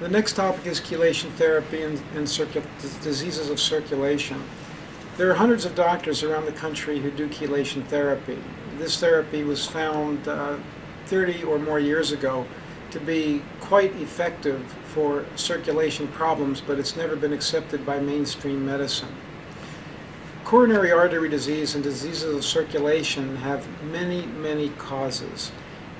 The next topic is chelation therapy and diseases of circulation. There are hundreds of doctors around the country who do chelation therapy. This therapy was found 30 or more years ago to be quite effective for circulation problems, but it's never been accepted by mainstream medicine. Coronary artery disease and diseases of circulation have many, many causes,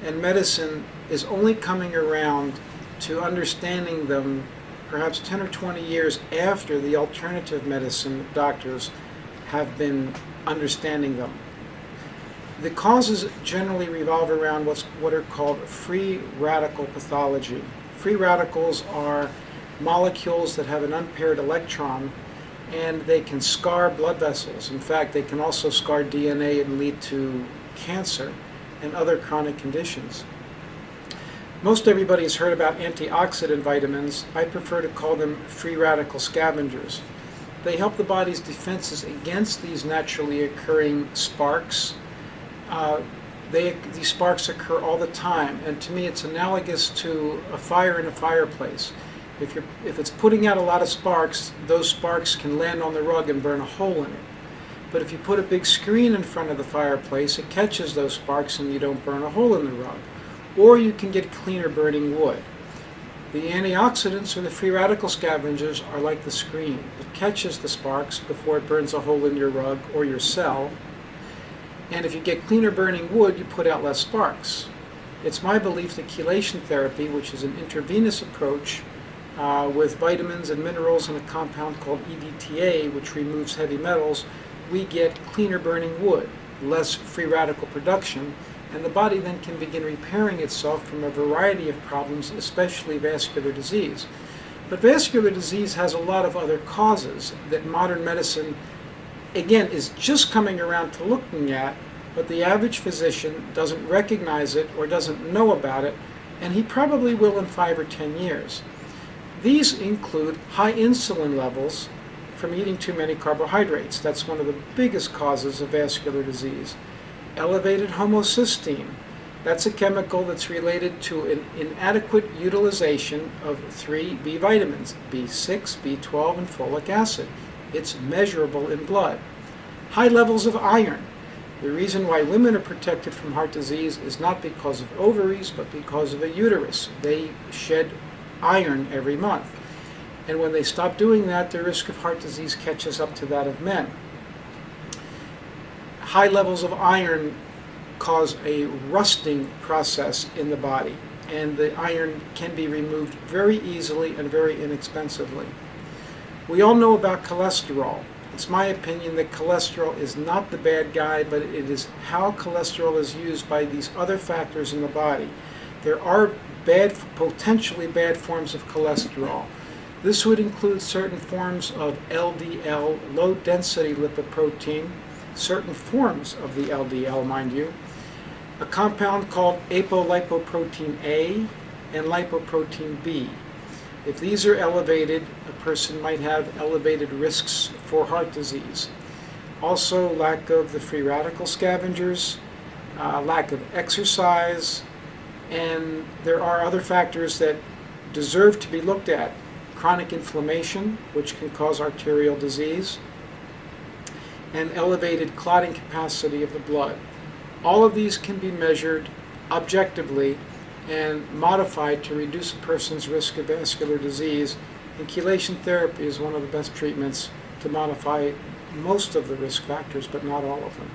and medicine is only coming around to understanding them perhaps 10 or 20 years after the alternative medicine doctors have been understanding them. The causes generally revolve around what are called free radical pathology. Free radicals are molecules that have an unpaired electron, and they can scar blood vessels. In fact, they can also scar DNA and lead to cancer and other chronic conditions. Most everybody has heard about antioxidant vitamins. I prefer to call them free radical scavengers. They help the body's defenses against these naturally occurring sparks. These sparks occur all the time, and to me it's analogous to a fire in a fireplace. If it's putting out a lot of sparks, those sparks can land on the rug and burn a hole in it. But if you put a big screen in front of the fireplace, it catches those sparks and you don't burn a hole in the rug. Or you can get cleaner burning wood. The antioxidants, or the free radical scavengers, are like the screen. It catches the sparks before it burns a hole in your rug or your cell. And if you get cleaner burning wood, you put out less sparks. It's my belief that chelation therapy, which is an intravenous approach with vitamins and minerals and a compound called EDTA, which removes heavy metals, we get cleaner burning wood, less free radical production, and the body then can begin repairing itself from a variety of problems, especially vascular disease. But vascular disease has a lot of other causes that modern medicine, again, is just coming around to looking at, but the average physician doesn't recognize it or doesn't know about it, and he probably will in 5 or 10 years. These include high insulin levels from eating too many carbohydrates. That's one of the biggest causes of vascular disease. Elevated homocysteine. That's a chemical that's related to an inadequate utilization of 3 B vitamins, B6, B12, and folic acid. It's measurable in blood. High levels of iron. The reason why women are protected from heart disease is not because of ovaries, but because of a uterus. They shed iron every month. And when they stop doing that, the risk of heart disease catches up to that of men. High levels of iron cause a rusting process in the body, and the iron can be removed very easily and very inexpensively. We all know about cholesterol. It's my opinion that cholesterol is not the bad guy, but it is how cholesterol is used by these other factors in the body. There are potentially bad forms of cholesterol. This would include certain forms of LDL, low-density lipoprotein, certain forms of the LDL, mind you, a compound called apolipoprotein A and lipoprotein B. If these are elevated, a person might have elevated risks for heart disease. Also, lack of the free radical scavengers, lack of exercise, and there are other factors that deserve to be looked at. Chronic inflammation, which can cause arterial disease, and elevated clotting capacity of the blood. All of these can be measured objectively and modified to reduce a person's risk of vascular disease, and chelation therapy is one of the best treatments to modify most of the risk factors, but not all of them.